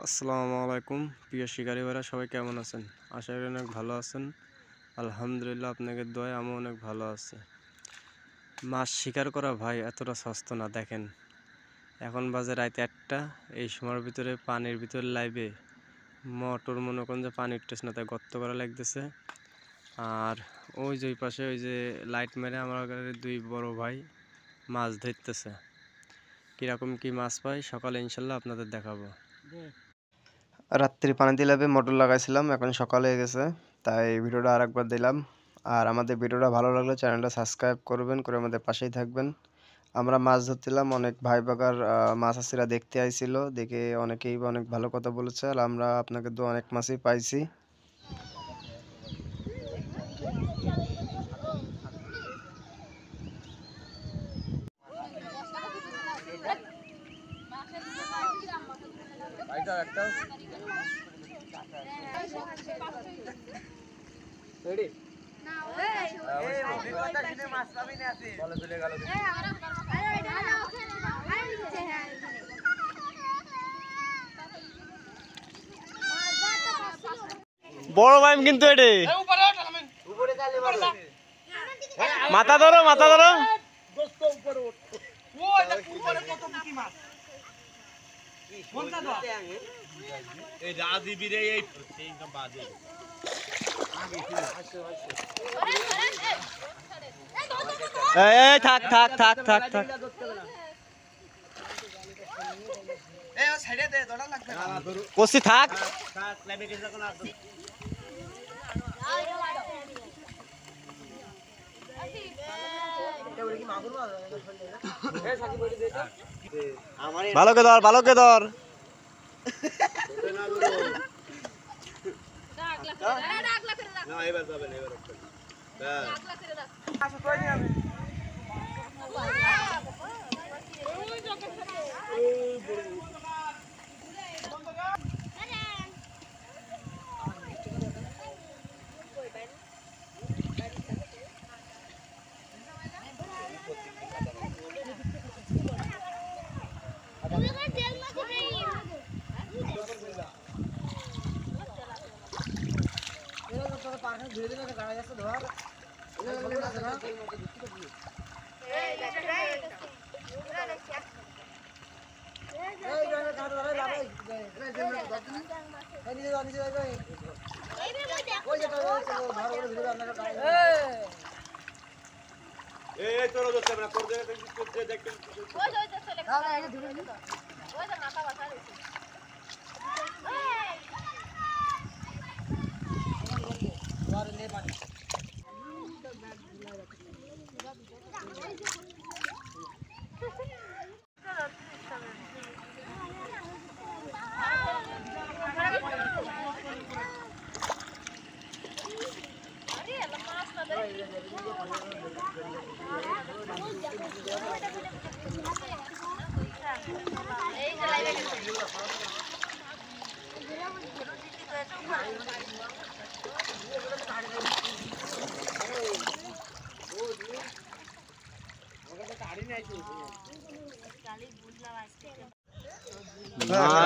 আসসালামু আলাইকুম প্রিয় শিকারী ভাইরা, সবাই কেমন আছেন? আশা করি অনেক ভালো আছেন। আলহামদুলিল্লাহ, আপনাদের দোয়ায় আমি অনেক ভালো আছি। মাছ শিকার করা ভাই এতটা সস্তা না। দেখেন, এখন বাজে রাত 1টা। এই সময়ের ভিতরে পানির ভিতরে লাইবে মোটর মনে করেন যে পানি উঠতেছে না, তাই গর্ত করা লাগতেছে। আর ওই যে ওই পাশে ওই যে লাইট মেরে আমার দুই বড় ভাই মাছ ধরতেছে। কীরকম কি মাছ পাই সকালে ইনশাল্লাহ আপনাদের দেখাবো। রাত্রি পানিতে ল্যাবে মোটর লাগাইছিলাম, এখন সকাল হয়ে গেছে, তাই ভিডিওটা আরেকবার দিলাম। আর আমাদের ভিডিওটা ভালো লাগলে চ্যানেলটা সাবস্ক্রাইব করবেন, করে আমাদের পাশেই থাকবেন। আমরা মাছ ধরছিলাম, অনেক ভাই বাগার মাছ চাষিরা দেখতে আইছিল, দেখে অনেকেই অনেক ভালো কথা বলেছে। আর আমরা আপনাকে তো অনেক মাছই পাইছি। বড় ভাই কিন্তু এডে মাথা ধরো, মাথা ধরো। থাক থাক থাক থাক থাক। কষি থাক। ভালোকে ধর, ভালোকে ধর।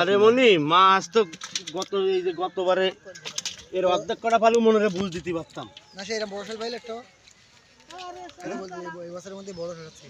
আরে মনি, মাছ তো গতবারে এর অর্ধেক কটা ফালু মনে বুঝ দিতে পারতাম না। সে এরকম বড় পাইলে একটা এই বছরের মধ্যে বড় হচ্ছে।